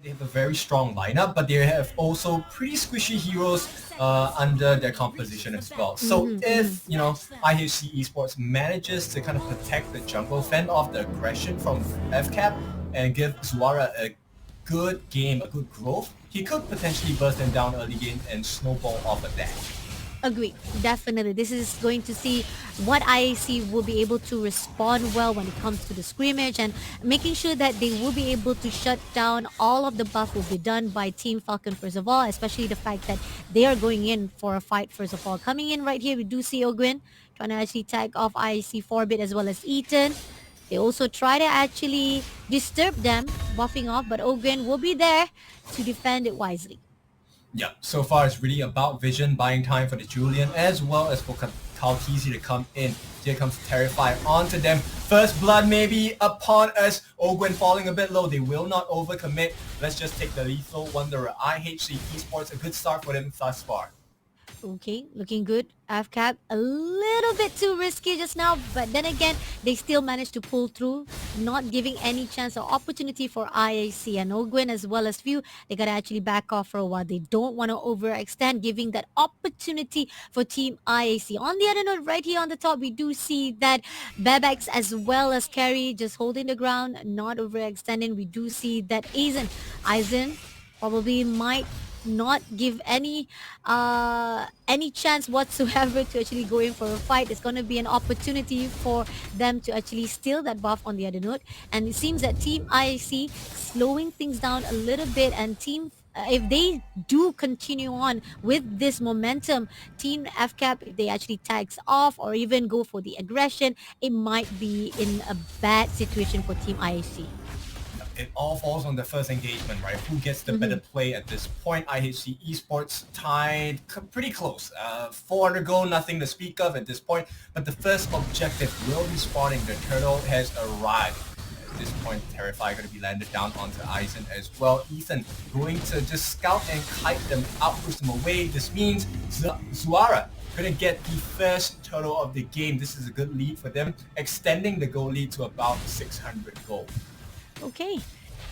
They have a very strong lineup, but they have also pretty squishy heroes under their composition as well. So if, IHC Esports manages to kind of protect the jungle, fend off the aggression from FCAP, and give Zuara a good game, a good growth, he could potentially burst them down early game and snowball off of that. Agree. Definitely. This is going to see what IAC will be able to respond well when it comes to the scrimmage, and making sure that they will be able to shut down all of the buff will be done by Team Falcon first of all, especially the fact that they are going in for a fight first of all. Coming in right here, we do see Ogwin trying to actually tag off IAC Forbit as well as Eaton. They also try to actually disturb them, buffing off, but Ogwin will be there to defend it wisely. Yeah, so far it's really about vision, buying time for the Julian, as well as for Kalkizi to come in. Here comes Terrify onto them. First blood maybe upon us. Ogwen falling a bit low. They will not overcommit. Let's just take the Lethal Wanderer. IHC Esports, a good start for them thus far. Okay, looking good. FCAP a little bit too risky just now, but then again, they still managed to pull through, not giving any chance or opportunity for IAC and Ogwin as well as Few. They gotta actually back off for a while. They don't want to overextend, giving that opportunity for Team IAC. On the other note, right here on the top, we do see that Bebex as well as Carry just holding the ground, not overextending. We do see that Aizen probably might not give any chance whatsoever to actually go in for a fight. It's going to be an opportunity for them to actually steal that buff on the other note, and it seems that Team IC slowing things down a little bit, and team if they do continue on with this momentum, Team FCAP, if they actually tags off or even go for the aggression, it might be in a bad situation for Team IC. It all falls on the first engagement, right? Who gets the better play at this point? IHC Esports tied pretty close. 400 gold, nothing to speak of at this point. But the first objective will be spawning. The turtle has arrived. At this point, Terrify going to be landed down onto Aizen as well. Ethan going to just scout and kite them out, push them away. This means Zuara going to get the first turtle of the game. This is a good lead for them, extending the goal lead to about 600 gold. Okay,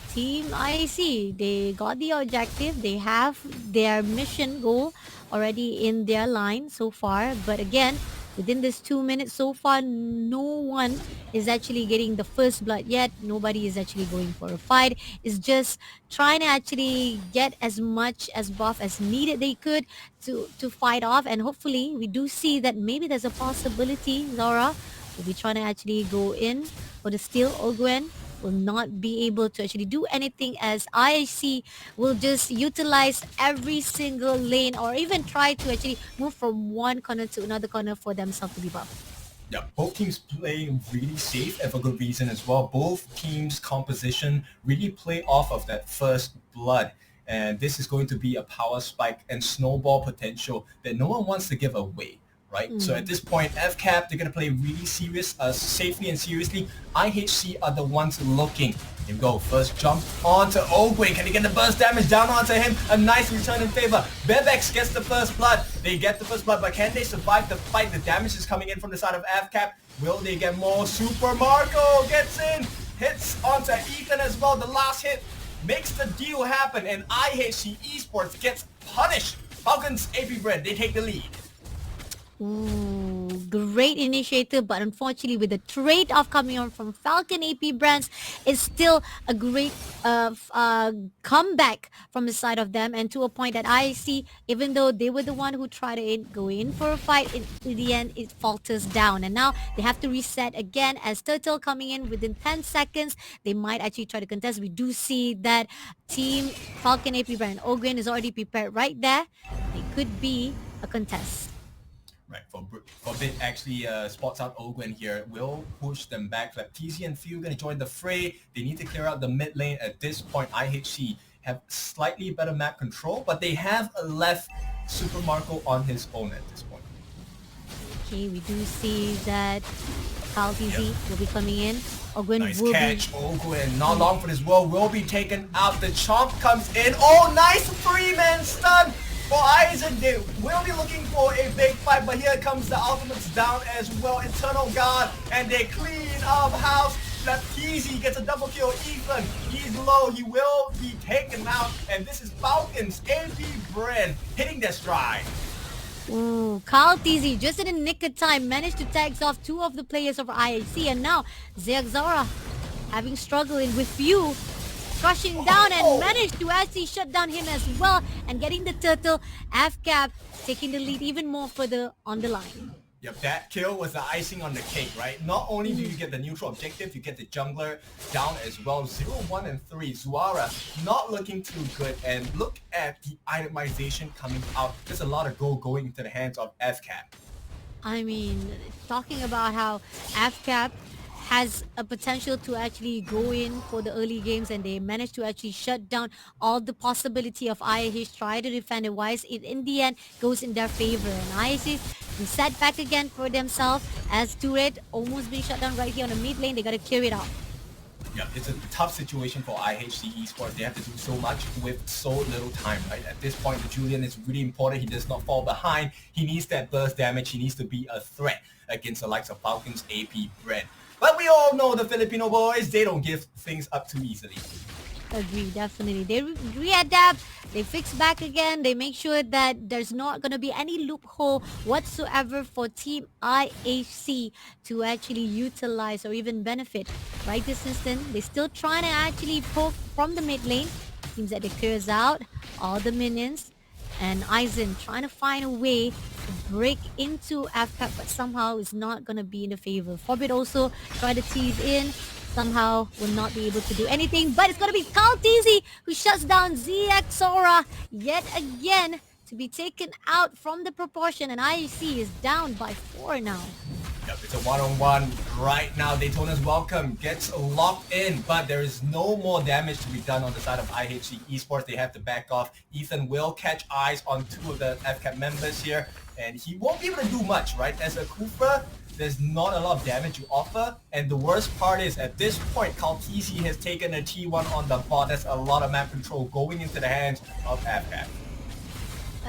Team IC, they got the objective. They have their mission goal already in their line so far. But again, within this 2 minutes so far, no one is actually getting the first blood yet. Nobody is actually going for a fight. It's just trying to actually get as much as buff as needed they could to fight off. And hopefully, we do see that maybe there's a possibility Zora will be trying to actually go in for the steal. Ogwen will not be able to actually do anything, as IHC will just utilize every single lane or even try to actually move from one corner to another corner for themselves to be buffed. Yeah, both teams playing really safe and for good reason as well. Both teams' composition really play off of that first blood. And this is going to be a power spike and snowball potential that no one wants to give away. Right? So at this point, FCAP, they're going to play really serious, safely and seriously. IHC are the ones looking. Here we go. First jump onto Ogwin. Can he get the burst damage down onto him? A nice return in favor. Bebex gets the first blood. They get the first blood, but can they survive the fight? The damage is coming in from the side of FCAP. Will they get more? Super Marco gets in. Hits onto Ethan as well. The last hit makes the deal happen, and IHC Esports gets punished. Falcons, AP BREN, they take the lead. Ooh, great initiative, but unfortunately with the trade-off coming on from Falcon AP Brands, it's still a great comeback from the side of them, and to a point that I see, even though they were the one who tried to go in for a fight, in the end it falters down, and now they have to reset again as Turtle coming in within 10 seconds. They might actually try to contest. We do see that Team Falcon AP Brand, Ogwen is already prepared right there. It could be a contest. Right, for Bit actually spots out Ogwen here, will push them back. TZ and Few going to join the fray. They need to clear out the mid lane at this point. IHC have slightly better map control, but they have left Super Marco on his own at this point. Okay, we do see that Kyle TZ will be coming in. Ogwen nice will catch, Ogwen. Not long for this world, will be taken out. The Chomp comes in. Oh, nice 3-man stun for Aizen. They will be looking for a big fight, but here comes the ultimates down as well. Eternal Guard, and they clean up house. Baptiste gets a double kill. Ethan, he's low. He will be taken out. And this is Falcons. AP BREN hitting their stride. Ooh, Carl TZ just in the nick of time managed to tag off two of the players of IHC, and now Zora having struggling with few, crushing down and managed to actually shut down him as well and getting the turtle. AFCAP taking the lead even more further on the line. Yep, that kill was the icing on the cake, right? Not only do you get the neutral objective, you get the jungler down as well. 0, 1, and 3. Zuara not looking too good. And look at the itemization coming out. There's a lot of gold going into the hands of FCAP. I mean, talking about how AFCAP has a potential to actually go in for the early games, and they managed to actually shut down all the possibility of IHC try to defend it wise. It in the end goes in their favor, and IHC set back again for themselves as turret almost being shut down right here on the mid lane. They gotta clear it out. Yeah, it's a tough situation for IHC Esports. They have to do so much with so little time, right? At this point, the Julian is really important. He does not fall behind. He needs that burst damage. He needs to be a threat against the likes of Falcons, AP, BREN. But we all know the Filipino boys, they don't give things up too easily. Agree, definitely. They readapt, they fix back again, they make sure that there's not going to be any loophole whatsoever for Team IHC to actually utilize or even benefit. Right this instant, they're still trying to actually poke from the mid lane. Seems that it clears out all the minions. And Aizen trying to find a way to break into AFCAP, but somehow is not going to be in the favor. Forbid also try to tease in, somehow will not be able to do anything, but it's going to be Kaltizi who shuts down Zora yet again to be taken out from the proportion, and IHC is down by 4 now. Yep, it's a one-on-one right now. Daytona's welcome gets locked in, but there is no more damage to be done on the side of IHC Esports. They have to back off. Ethan will catch eyes on two of the FCAP members here, and he won't be able to do much, right? As a Kufa, there's not a lot of damage to offer, and the worst part is at this point, Kaltisi has taken a T1 on the bot. That's a lot of map control going into the hands of FCAP.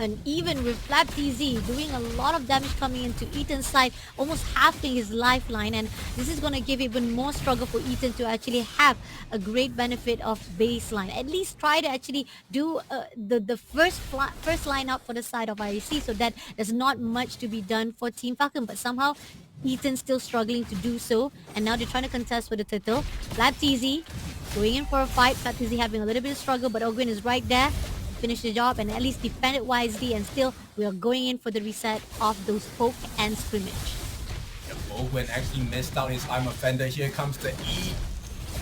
And even with Flap TZ doing a lot of damage coming into Ethan's side, almost halving his lifeline, and this is going to give even more struggle for Ethan to actually have a great benefit of baseline. At least try to actually do the first lineup for the side of IEC, so that there's not much to be done for Team Falcon, but somehow Ethan's still struggling to do so, and now they're trying to contest for the title. Flap TZ going in for a fight. Flap TZ having a little bit of struggle, but Ogwin is right there. Finish the job and at least defend it wisely, and still we are going in for the reset of those poke and scrimmage. Yep, Ogwin actually missed out his arm offender. Here comes the E.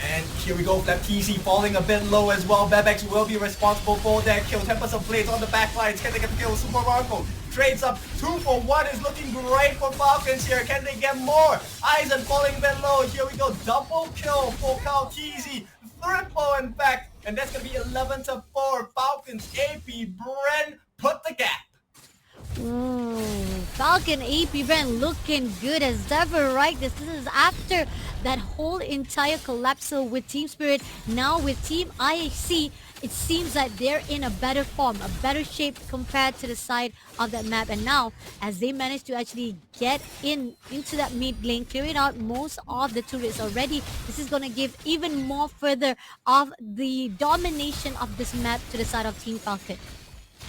And here we go, Flaptisi falling a bit low as well. Bebex will be responsible for that kill. Tempest of Blades on the back lines. Can they get the kill? Super Marco trades up 2 for 1 is looking great for Falcons here. Can they get more? Eisen falling a bit low. Here we go, double kill for Kaltizi. Triple in fact. And that's going to be 11-4. Falcons, AP, BREN, put the gap. Ooh, Falcon AP BREN looking good as ever, right? This is after that whole entire collapsal with Team Spirit. Now with Team IHC, it seems that they're in a better form, a better shape compared to the side of that map. And now, as they manage to actually get into that mid lane, clearing out most of the turrets already, this is going to give even more further of the domination of this map to the side of Team Falcon.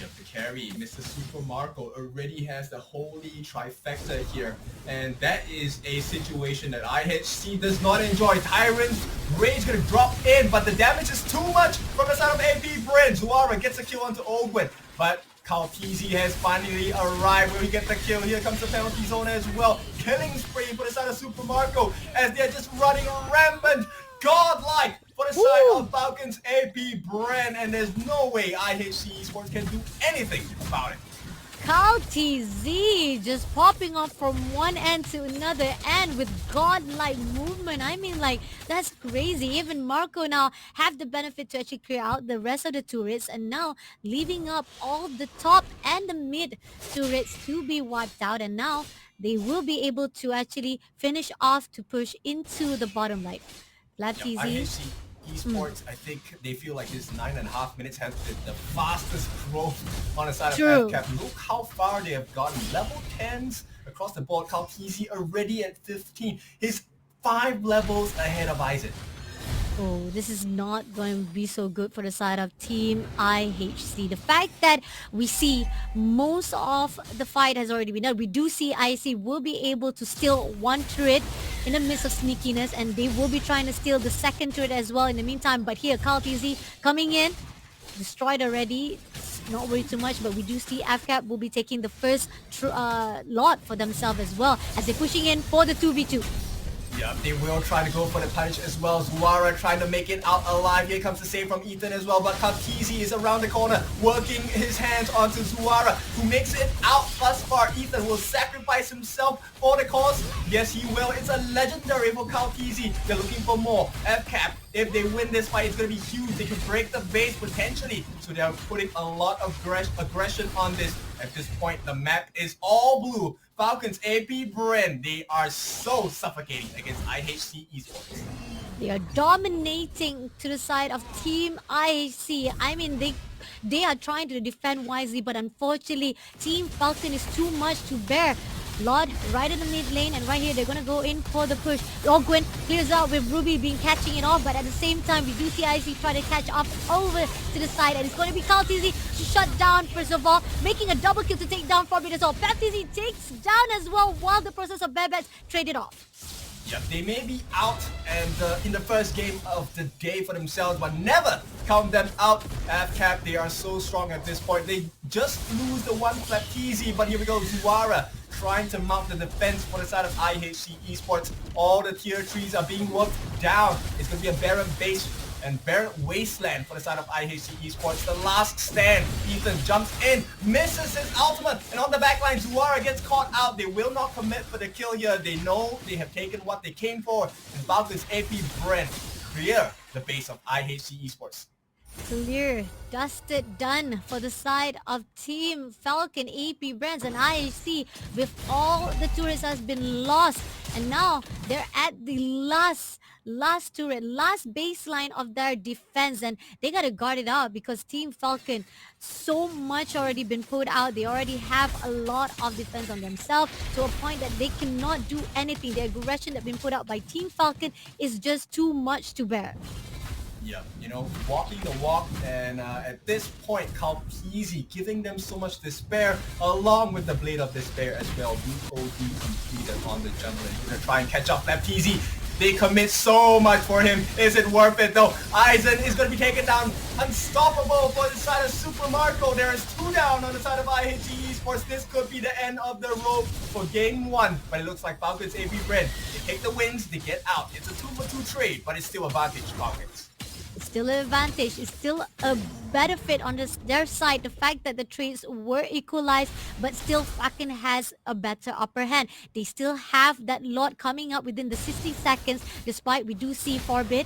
Yep, the carry, Mr. Super Marco already has the holy trifecta here, and that is a situation that IHC does not enjoy. Tyrant's Rage gonna drop in, but the damage is too much from the side of AP BREN. Zuara gets a kill onto Ogwin, but Kaltizi has finally arrived. Will he get the kill? Here comes the penalty zone as well. Killing spree for the side of Super Marco as they're just running rampant. Godlike for the side of Falcons, AP BREN, and there's no way IHC Esports can do anything about it. Cal TZ just popping off from one end to another and with godlike movement. I mean, like, that's crazy. Even Marco now have the benefit to actually clear out the rest of the turrets, and now leaving up all the top and the mid turrets to be wiped out, and now they will be able to actually finish off to push into the bottom right. IHC Esports, I think they feel like this 9.5 minutes has been the fastest growth on the side of FCAP. Look how far they have gotten. Level 10s across the board. Kaltizi already at 15. His 5 levels ahead of Aizen. Oh, this is not going to be so good for the side of Team IHC. The fact that we see most of the fight has already been done. We do see IHC will be able to steal one turret in the midst of sneakiness, and they will be trying to steal the second turret as well in the meantime. But here, Carl TZ coming in, destroyed already. Not worried too much, but we do see AFCAP will be taking the first lot for themselves as well as they're pushing in for the 2v2. Yeah, they will try to go for the punish as well. Zuara trying to make it out alive. Here comes the save from Ethan as well, but Kalkizi is around the corner, working his hands onto Zuara, who makes it out thus far. Ethan will sacrifice himself for the cause. Yes, he will. It's a legendary for Kalkizi. They're looking for more. FCAP, if they win this fight, it's going to be huge. They can break the base potentially. So they are putting a lot of aggression on this. At this point, the map is all blue. Falcons, AP, BREN, they are so suffocating against IHC eSports. They are dominating to the side of Team IHC. I mean, they are trying to defend wisely, but unfortunately, Team Falcon is too much to bear. Lord right in the mid lane, and right here they're going to go in for the push. Ogwin clears out with Ruby being catching it off, but at the same time we do see IC try to catch up over to the side, and it's going to be Kaltizi to shut down first of all, making a double kill to take down Forbid as well. Baptizi takes down as well while the process of Babets traded off. Yep, they may be out and in the first game of the day for themselves, but never count them out. AFCAP, they are so strong at this point. They just lose the one Baptizi, but here we go, Zuara trying to mount the defense for the side of IHC eSports. All the tier 3s are being worked down. It's going to be a barren base and barren wasteland for the side of IHC eSports. The last stand. Ethan jumps in, misses his ultimate, and on the backline, Zuara gets caught out. They will not commit for the kill here. They know they have taken what they came for. And Falcons AP BREN clear the base of IHC eSports. Clear, dusted, done for the side of Team Falcon, AP Brands, and IHC with all the turrets has been lost, and now they're at the last turret, last baseline of their defense, and they gotta guard it out because Team Falcon, so much already been put out. They already have a lot of defense on themselves to a point that they cannot do anything. The aggression that's been put out by Team Falcon is just too much to bear. Yeah, you know, walking the walk, and at this point, Kalpizi giving them so much despair, along with the Blade of Despair as well. BOD completed on the jungler. He's gonna try and catch up Baptizi. They commit so much for him. Is it worth it though? Aizen is going to be taken down. Unstoppable for the side of Super Marco. There is 2 down on the side of IHG eSports. This could be the end of the road for game 1. But it looks like Falcons AP BREN. They take the wins, they get out. It's a 2-for-2 trade, but it's still advantage Falcons. It's still an advantage. It's still a benefit on their side. The fact that the trades were equalized, but still Falcon has a better upper hand. They still have that lot coming up within the 60 seconds, despite we do see Forbid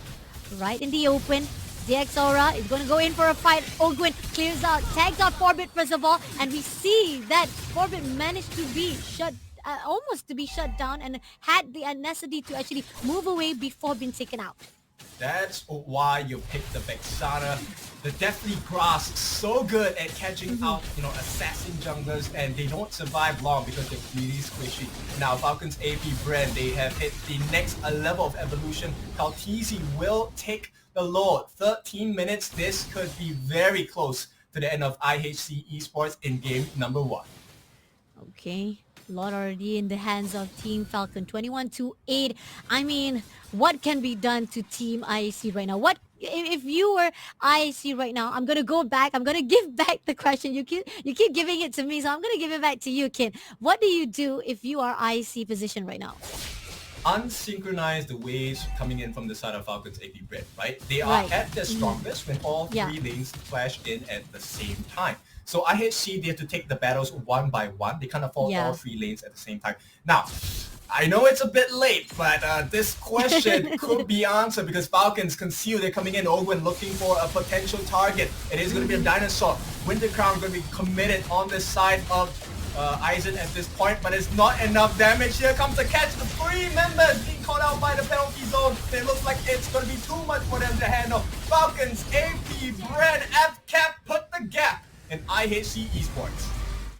right in the open. DX Aura is going to go in for a fight. Ogwin clears out, tags out Forbid first of all, and we see that Forbid managed to be almost to be shut down, and had the necessity to actually move away before being taken out. That's why you pick the Vexana. The Deathly Grasp, so good at catching out, you know, assassin junglers, and they don't survive long because they're really squishy. Now, Falcons AP BREN, they have hit the next level of evolution. Kaltizi will take the Lord. 13 minutes. This could be very close to the end of IHC eSports in game number 1. Okay. Lot already in the hands of Team Falcon, 21-8. I mean, what can be done to Team IAC right now? What if you were IAC right now? I'm gonna go back. I'm gonna give back the question. You keep giving it to me, so I'm gonna give it back to you, Kin. What do you do if you are IAC position right now? Unsynchronized the waves coming in from the side of Falcons AP BREN, right? They are at their strongest when all 3 lanes flash in at the same time. So IHC, they have to take the battles one by one. They can't afford all 3 lanes at the same time. Now, I know it's a bit late, but this question could be answered because Falcons conceal. They're coming in. Ogwin looking for a potential target. It is going to be a dinosaur. Winter Crown going to be committed on the side of Aizen at this point, but it's not enough damage. Here comes the catch. The 3 members being caught out by the penalty zone. It looks like it's going to be too much for them to handle. Falcons, AP, BREN, FCAP put the gap in IHC eSports.